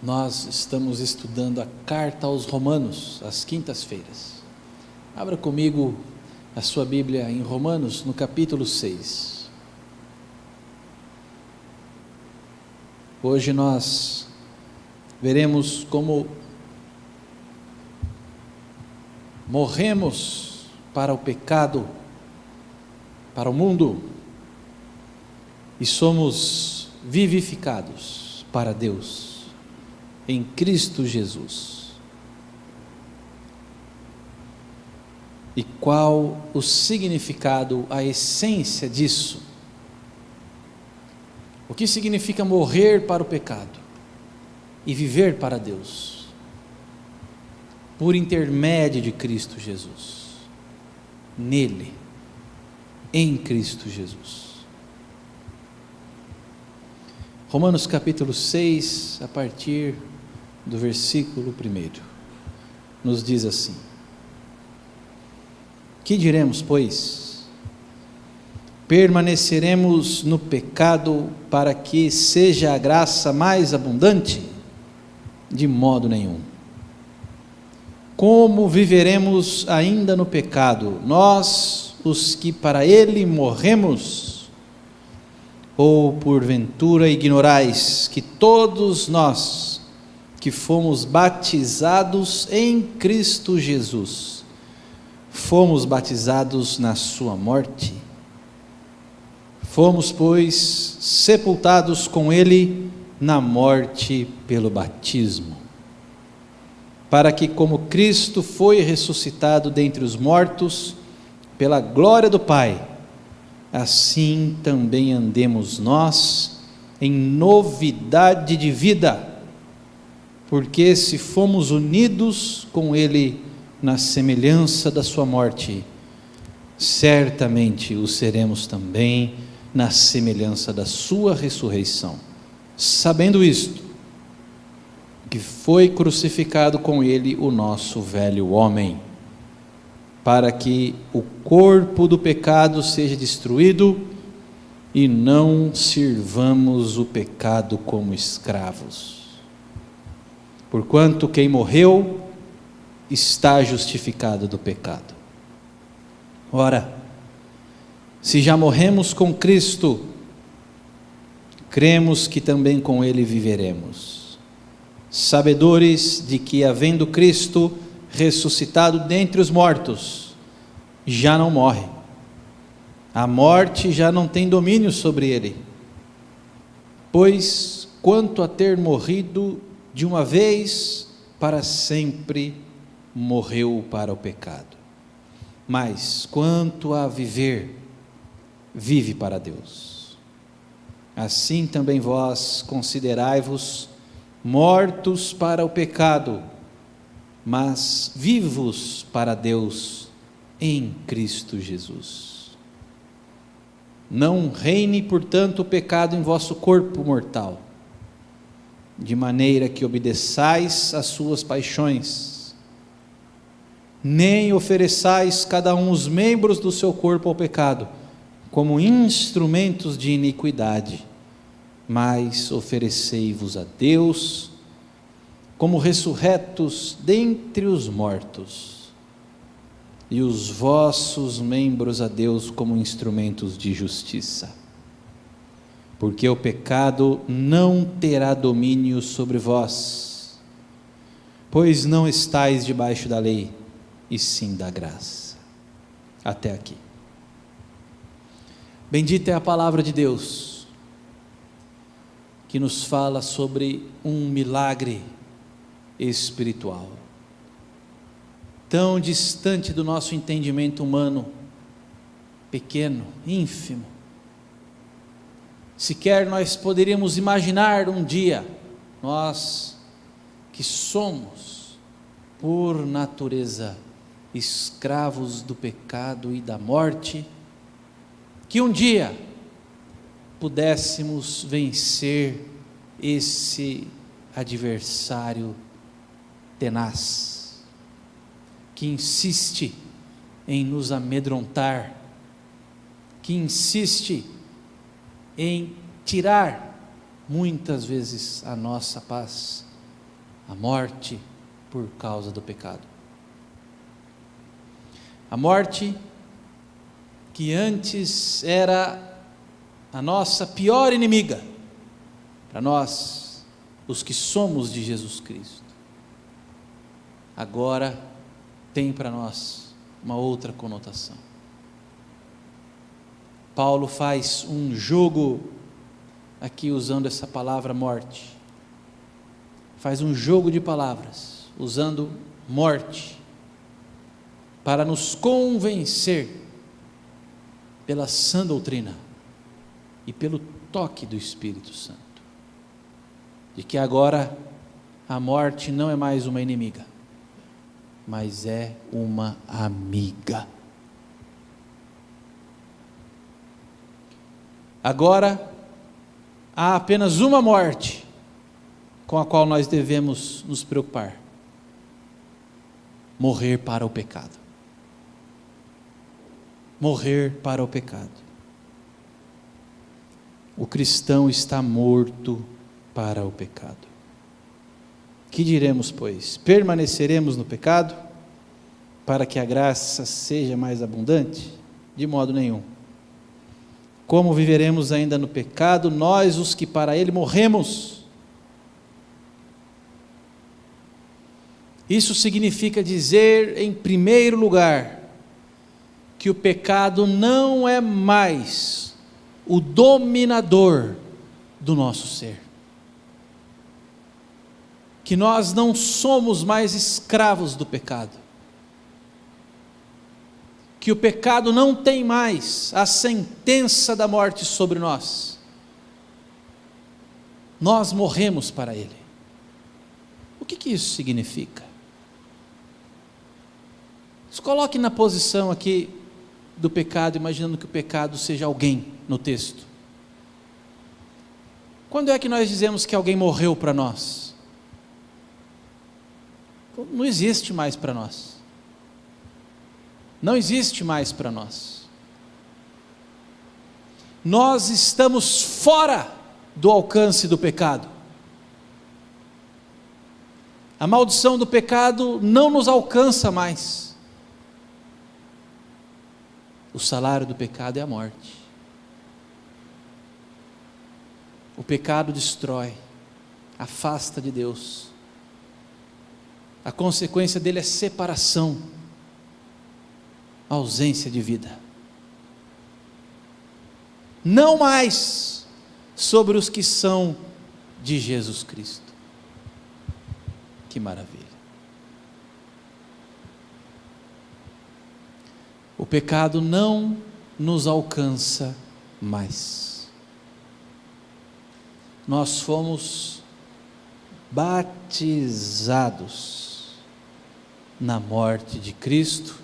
Nós estamos estudando a carta aos Romanos, às quintas-feiras. Abra comigo a sua Bíblia em Romanos, no capítulo 6. Hoje nós veremos como morremos para o pecado, para o mundo, e somos vivificados para Deus em Cristo Jesus. E qual o significado, a essência disso? O que significa morrer para o pecado e viver para Deus? Por intermédio de Cristo Jesus. Nele, em Cristo Jesus. Romanos capítulo 6, a partir do versículo 1, nos diz assim: que diremos, pois? Permaneceremos no pecado para que seja a graça mais abundante? De modo nenhum. Como viveremos ainda no pecado, nós, os que para ele morremos? Ou porventura ignorais que todos nós que fomos batizados em Cristo Jesus, fomos batizados na sua morte? Fomos, pois, sepultados com ele na morte pelo batismo, para que, como Cristo foi ressuscitado dentre os mortos, pela glória do Pai, assim também andemos nós em novidade de vida, porque se fomos unidos com ele na semelhança da sua morte, certamente o seremos também na semelhança da sua ressurreição, sabendo isto, que foi crucificado com ele o nosso velho homem, para que o corpo do pecado seja destruído e não sirvamos o pecado como escravos. Porquanto quem morreu está justificado do pecado. Ora, se já morremos com Cristo, cremos que também com ele viveremos, sabedores de que, havendo Cristo ressuscitado dentre os mortos, já não morre, a morte já não tem domínio sobre ele, pois quanto a ter morrido de uma vez para sempre, morreu para o pecado, mas quanto a viver, vive para Deus. Assim também vós considerai-vos mortos para o pecado, mas vivos para Deus em Cristo Jesus. Não reine, portanto, o pecado em vosso corpo mortal, de maneira que obedeçais às suas paixões, nem ofereçais cada um os membros do seu corpo ao pecado, como instrumentos de iniquidade, mas oferecei-vos a Deus, como ressurretos dentre os mortos, e os vossos membros a Deus como instrumentos de justiça. Porque o pecado não terá domínio sobre vós, pois não estáis debaixo da lei, e sim da graça. Até aqui. Bendita é a palavra de Deus, que nos fala sobre um milagre espiritual, tão distante do nosso entendimento humano, pequeno, ínfimo. Sequer nós poderíamos imaginar um dia, nós que somos, por natureza, escravos do pecado e da morte, que um dia pudéssemos vencer esse adversário tenaz, que insiste em nos amedrontar, que insiste em tirar muitas vezes a nossa paz a morte por causa do pecado. A morte que antes era a nossa pior inimiga, para nós, os que somos de Jesus Cristo, agora tem para nós uma outra conotação. Paulo faz um jogo, aqui usando essa palavra morte, faz um jogo de palavras, usando morte, para nos convencer, pela sã doutrina e pelo toque do Espírito Santo, de que agora a morte não é mais uma inimiga, mas é uma amiga. Agora há apenas uma morte com a qual nós devemos nos preocupar: morrer para o pecado. Morrer para o pecado. O cristão está morto para o pecado. Que diremos, pois? Permaneceremos no pecado para que a graça seja mais abundante? De modo nenhum. Como viveremos ainda no pecado, nós os que para ele morremos? Isso significa dizer, em primeiro lugar, que o pecado não é mais o dominador do nosso ser, que nós não somos mais escravos do pecado, que o pecado não tem mais a sentença da morte sobre nós, nós morremos para ele. O que isso significa? Se coloque na posição aqui do pecado, imaginando que o pecado seja alguém no texto. Quando é que nós dizemos que alguém morreu para nós? Não existe mais para nós. Não existe mais para nós. Nós estamos fora do alcance do pecado. A maldição do pecado não nos alcança mais. O salário do pecado é a morte. O pecado destrói, afasta de Deus. A consequência dele é separação, ausência de vida. Não mais sobre os que são de Jesus Cristo. Que maravilha. O pecado não nos alcança mais. Nós fomos batizados na morte de Cristo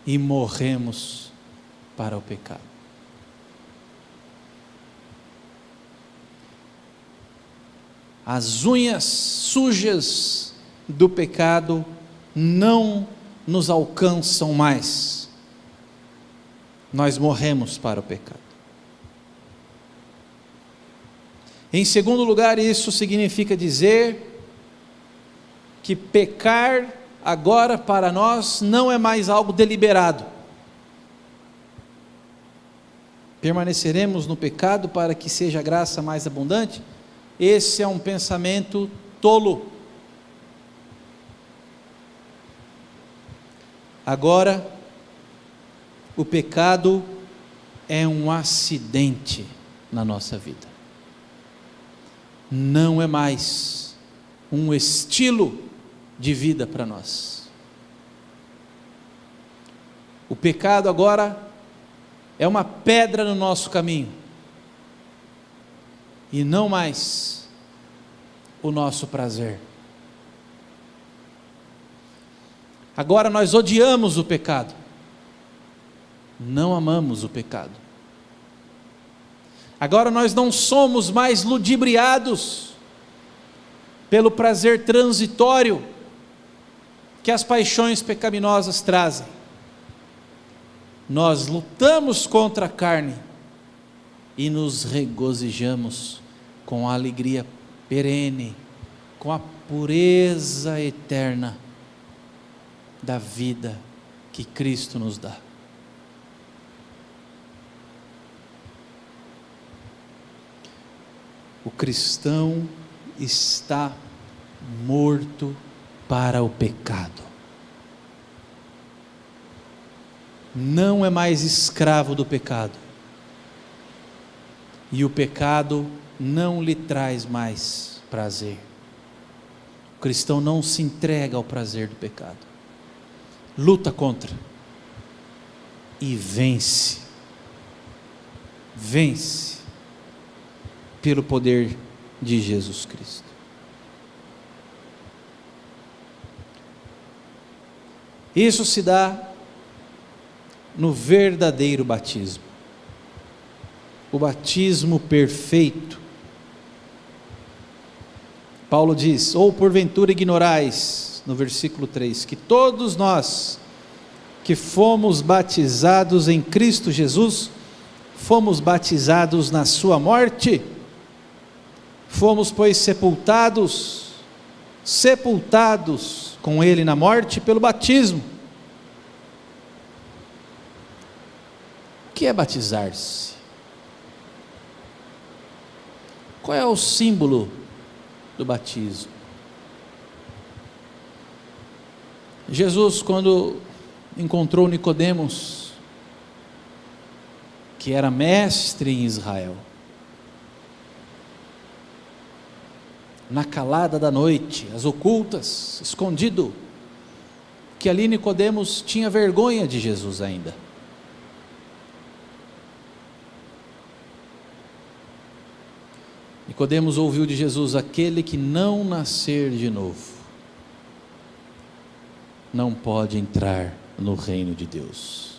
e morremos para o pecado. As unhas sujas do pecado não nos alcançam mais. Nós morremos para o pecado. Em segundo lugar, isso significa dizer que pecar agora para nós não é mais algo deliberado. Permaneceremos no pecado para que seja a graça mais abundante? Esse é um pensamento tolo. Agora, o pecado é um acidente na nossa vida. Não é mais um estilo de vida para nós. O pecado agora é uma pedra no nosso caminho, e não mais o nosso prazer. Agora nós odiamos o pecado, não amamos o pecado. Agora nós não somos mais ludibriados pelo prazer transitório que as paixões pecaminosas trazem. Nós lutamos contra a carne e nos regozijamos com a alegria perene, com a pureza eterna da vida que Cristo nos dá. O cristão está morto para o pecado. Não é mais escravo do pecado. E o pecado não lhe traz mais prazer. O cristão não se entrega ao prazer do pecado. Luta contra. E vence. Vence. Pelo poder de Jesus Cristo. Isso se dá no verdadeiro batismo. O batismo perfeito. Paulo diz: ou porventura ignorais, no versículo 3, que todos nós que fomos batizados em Cristo Jesus, fomos batizados na sua morte. Fomos, pois, sepultados com ele na morte pelo batismo. O que é batizar-se? Qual é o símbolo do batismo? Jesus, quando encontrou Nicodemos, que era mestre em Israel, na calada da noite, às ocultas, escondido, que ali Nicodemos tinha vergonha de Jesus ainda. Nicodemos ouviu de Jesus: aquele que não nascer de novo, não pode entrar no reino de Deus.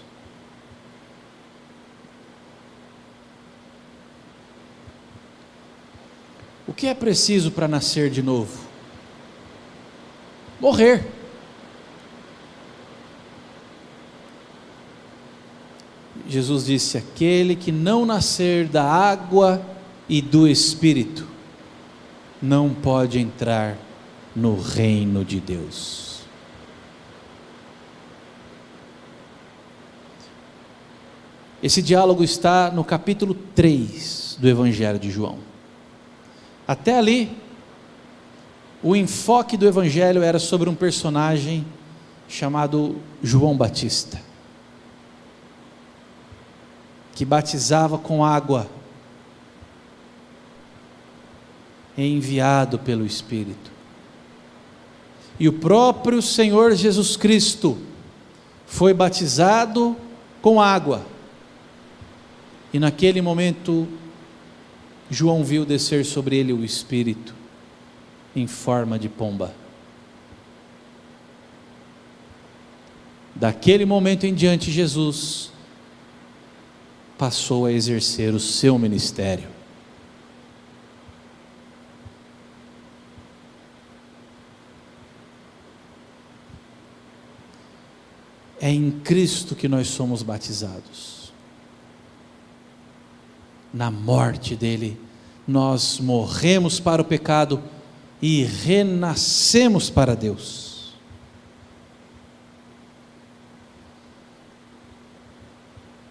O que é preciso para nascer de novo? Morrer. Jesus disse: aquele que não nascer da água e do Espírito, não pode entrar no reino de Deus. Esse diálogo está no capítulo 3 do Evangelho de João. Até ali, o enfoque do Evangelho era sobre um personagem chamado João Batista, que batizava com água, enviado pelo Espírito. E o próprio Senhor Jesus Cristo foi batizado com água. E naquele momento, João viu descer sobre ele o Espírito em forma de pomba. Daquele momento em diante, Jesus passou a exercer o seu ministério. É em Cristo que nós somos batizados. Na morte dele, nós morremos para o pecado e renascemos para Deus.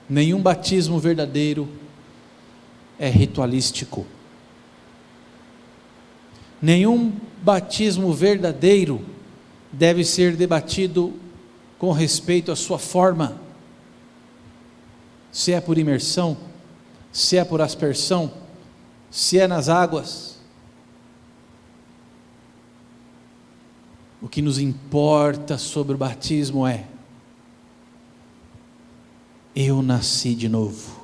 Nenhum batismo verdadeiro é ritualístico. Nenhum batismo verdadeiro deve ser debatido com respeito à sua forma, se é por imersão, se é por aspersão, se é nas águas. O que nos importa sobre o batismo é: eu nasci de novo.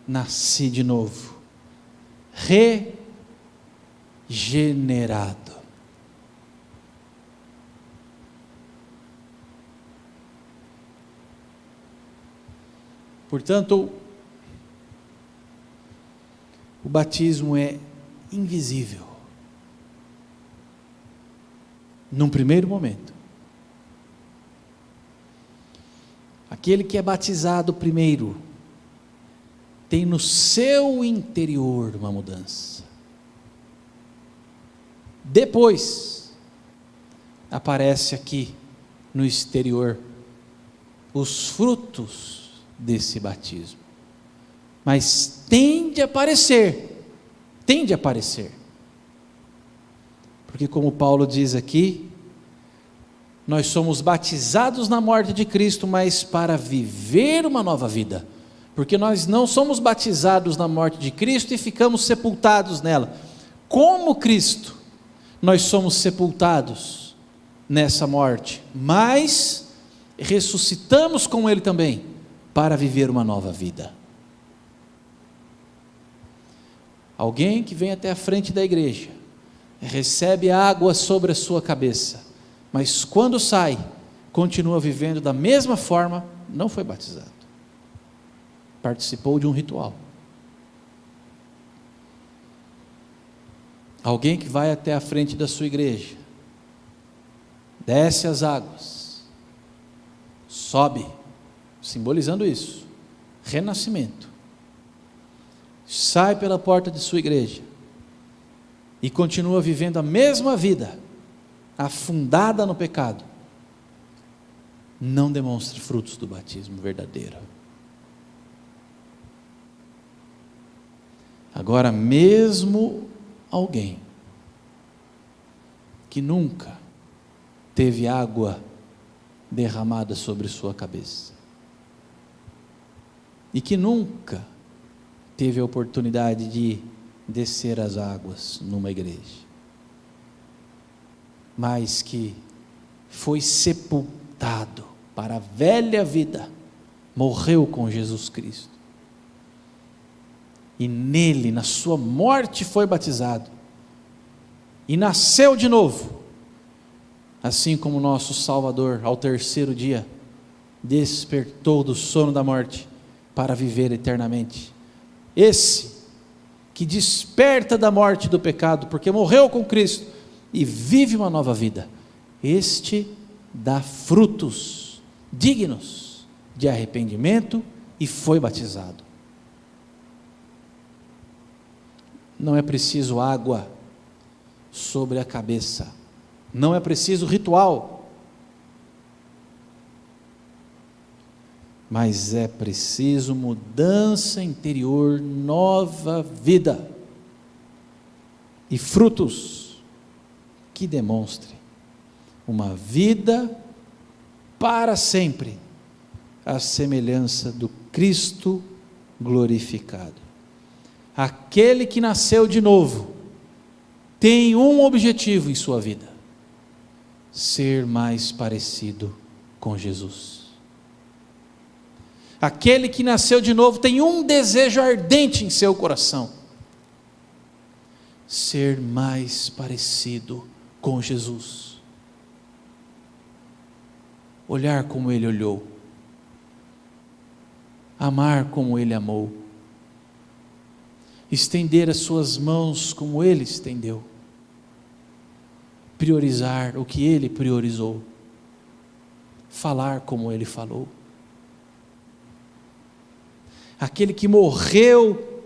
Nasci de novo, regenerado. Portanto, o batismo é invisível. Num primeiro momento, aquele que é batizado primeiro tem no seu interior uma mudança. Depois, aparece aqui no exterior os frutos desse batismo. Mas tende a aparecer. Porque como Paulo diz aqui, nós somos batizados na morte de Cristo, mas para viver uma nova vida. Porque nós não somos batizados na morte de Cristo e ficamos sepultados nela. Como Cristo, nós somos sepultados nessa morte, mas ressuscitamos com Ele também, para viver uma nova vida. Alguém que vem até a frente da igreja, recebe água sobre a sua cabeça, mas quando sai, continua vivendo da mesma forma, não foi batizado. Participou de um ritual. Alguém que vai até a frente da sua igreja, desce as águas, sobe, simbolizando isso, renascimento, sai pela porta de sua igreja e continua vivendo a mesma vida, afundada no pecado, não demonstra frutos do batismo verdadeiro. Agora, mesmo alguém que nunca teve água derramada sobre sua cabeça e que nunca teve a oportunidade de descer as águas numa igreja, mas que foi sepultado para a velha vida, morreu com Jesus Cristo, e nele, na sua morte foi batizado, e nasceu de novo, assim como nosso Salvador, ao terceiro dia, despertou do sono da morte, para viver eternamente. Esse, que desperta da morte e do pecado, porque morreu com Cristo, e vive uma nova vida, este dá frutos dignos de arrependimento, e foi batizado. Não é preciso água sobre a cabeça, não é preciso ritual, mas é preciso mudança interior, nova vida e frutos que demonstrem uma vida para sempre, à semelhança do Cristo glorificado. Aquele que nasceu de novo tem um objetivo em sua vida: ser mais parecido com Jesus. Aquele que nasceu de novo tem um desejo ardente em seu coração: ser mais parecido com Jesus. Olhar como Ele olhou, amar como Ele amou, estender as suas mãos como Ele estendeu, priorizar o que Ele priorizou, falar como Ele falou. Aquele que morreu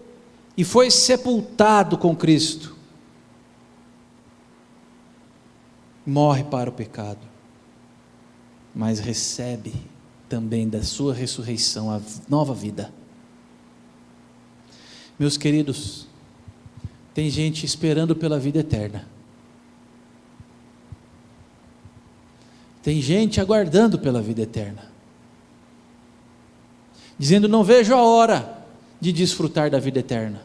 e foi sepultado com Cristo, morre para o pecado, mas recebe também da sua ressurreição a nova vida. Meus queridos, tem gente esperando pela vida eterna, tem gente aguardando pela vida eterna, dizendo: não vejo a hora de desfrutar da vida eterna,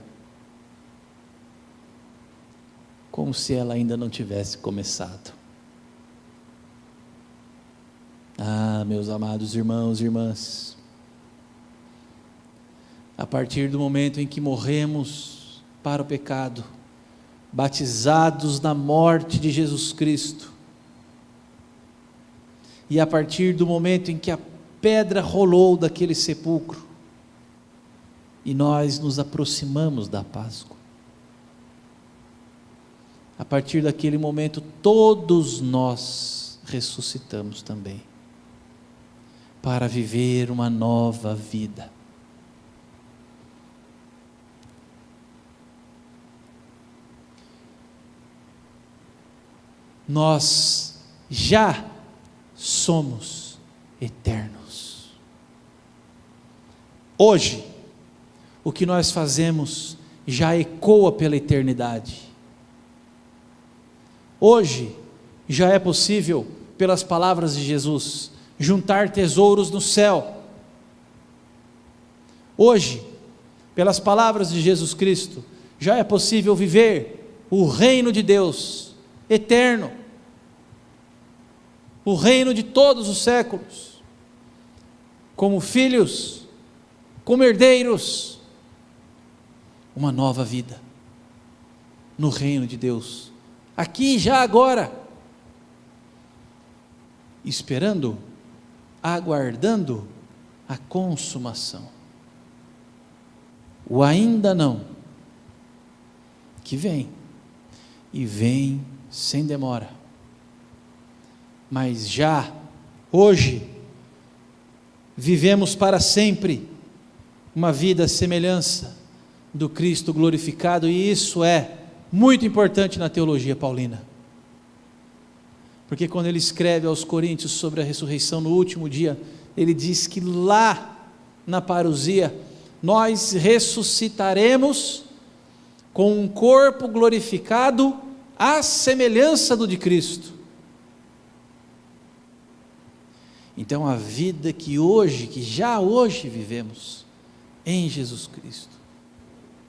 como se ela ainda não tivesse começado. Ah, meus amados irmãos e irmãs, a partir do momento em que morremos para o pecado, batizados na morte de Jesus Cristo, e a partir do momento em que a pedra rolou daquele sepulcro, e nós nos aproximamos da Páscoa, a partir daquele momento todos nós ressuscitamos também, para viver uma nova vida. nós já somos eternos. Hoje, o que nós fazemos já ecoa pela eternidade. Hoje, já é possível, pelas palavras de Jesus, juntar tesouros no céu. Hoje, pelas palavras de Jesus Cristo, já é possível viver o reino de Deus eterno, o reino de todos os séculos, como filhos, como herdeiros, uma nova vida no reino de Deus, aqui já agora, esperando, aguardando a consumação. O ainda não, que vem, e vem sem demora, mas já, hoje, vivemos para sempre uma vida à semelhança do Cristo glorificado, e isso é muito importante na teologia paulina, porque quando ele escreve aos Coríntios sobre a ressurreição no último dia, ele diz que lá na parousia, nós ressuscitaremos com um corpo glorificado à semelhança do de Cristo. Então a vida que já hoje vivemos em Jesus Cristo,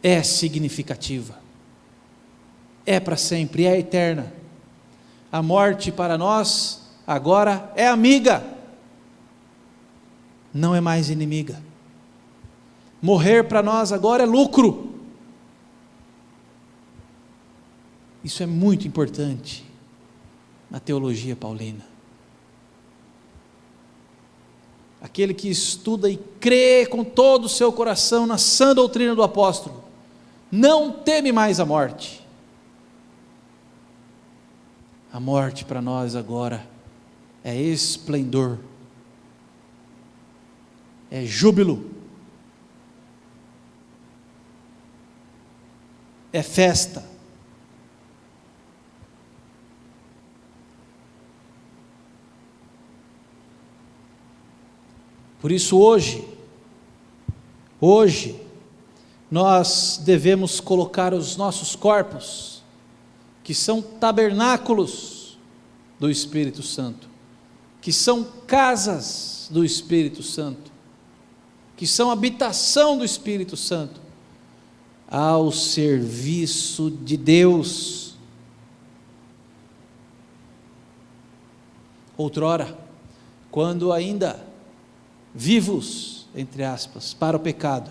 é significativa, é para sempre, é eterna. A morte para nós agora é amiga, não é mais inimiga. Morrer para nós agora é lucro. Isso é muito importante na teologia paulina. Aquele que estuda e crê com todo o seu coração na sã doutrina do apóstolo, não teme mais a morte. A morte para nós agora é esplendor, é júbilo, é festa. Por isso hoje, nós devemos colocar os nossos corpos, que são tabernáculos do Espírito Santo, que são casas do Espírito Santo, que são habitação do Espírito Santo, ao serviço de Deus. Outrora, quando ainda vivos, entre aspas, para o pecado,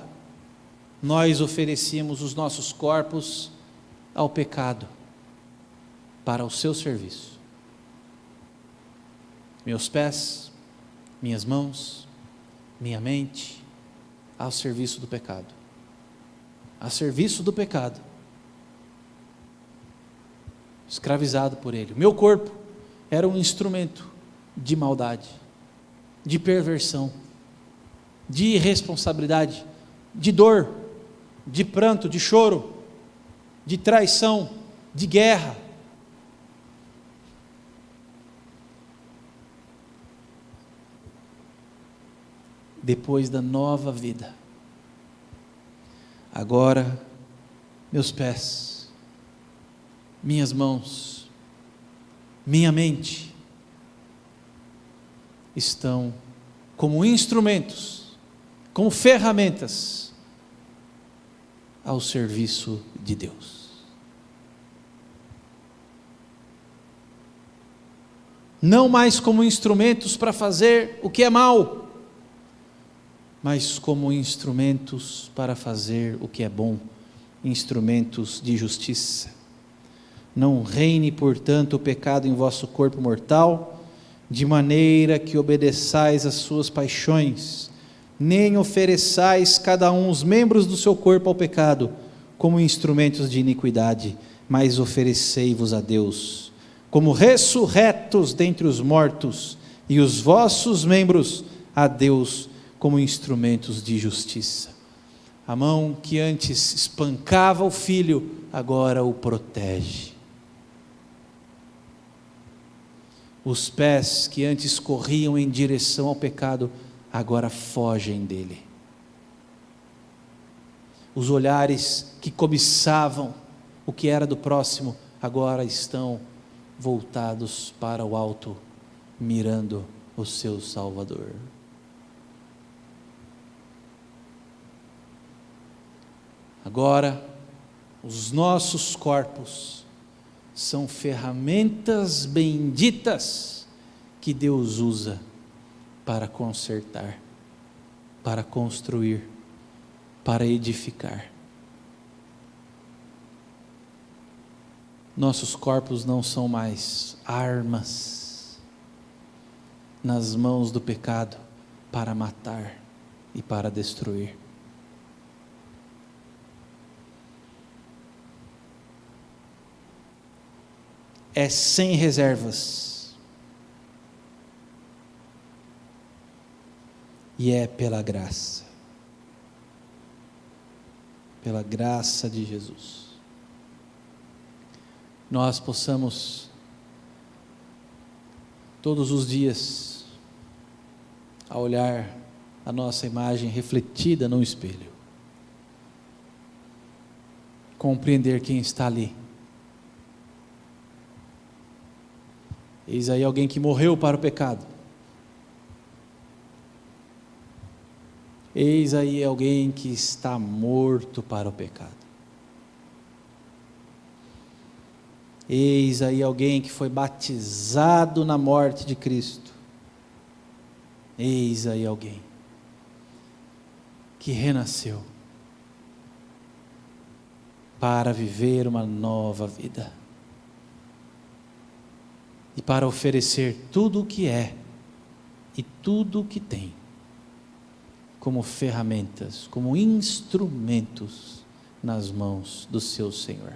nós oferecíamos os nossos corpos ao pecado, para o seu serviço. Meus pés, minhas mãos, minha mente, ao serviço do pecado. A serviço do pecado, escravizado por ele. Meu corpo era um instrumento de maldade, de perversão, de irresponsabilidade, de dor, de pranto, de choro, de traição, de guerra. Depois da nova vida, agora, meus pés, minhas mãos, minha mente, estão como instrumentos, como ferramentas, ao serviço de Deus. Não mais como instrumentos para fazer o que é mal, mas como instrumentos para fazer o que é bom, instrumentos de justiça. Não reine, portanto, o pecado em vosso corpo mortal, de maneira que obedeçais às suas paixões, nem ofereçais cada um os membros do seu corpo ao pecado, como instrumentos de iniquidade, mas oferecei-vos a Deus, como ressurretos dentre os mortos, e os vossos membros a Deus, como instrumentos de justiça. A mão que antes espancava o filho, agora o protege. Os pés que antes corriam em direção ao pecado, agora fogem dele. Os olhares que cobiçavam o que era do próximo, agora estão voltados para o alto, mirando o seu Salvador. Agora, os nossos corpos são ferramentas benditas que Deus usa para consertar, para construir, para edificar. Nossos corpos não são mais armas nas mãos do pecado para matar e para destruir. É sem reservas. E é pela graça. Pela graça de Jesus. Nós possamos, todos os dias, ao olhar a nossa imagem refletida no espelho, compreender quem está ali. Eis aí alguém que morreu para o pecado. Eis aí alguém que está morto para o pecado. Eis aí alguém que foi batizado na morte de Cristo. Eis aí alguém que renasceu para viver uma nova vida. E para oferecer tudo o que é e tudo o que tem, como ferramentas, como instrumentos nas mãos do seu Senhor.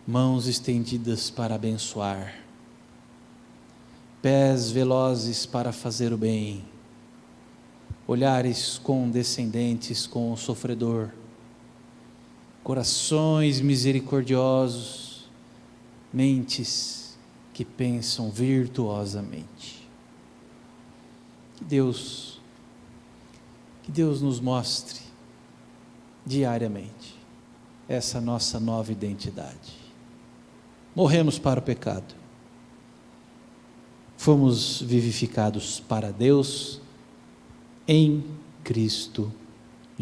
Mãos estendidas para abençoar, pés velozes para fazer o bem, olhares condescendentes com o sofredor, corações misericordiosos, mentes que pensam virtuosamente. Que Deus nos mostre diariamente essa nossa nova identidade. Morremos para o pecado, fomos vivificados para Deus em Cristo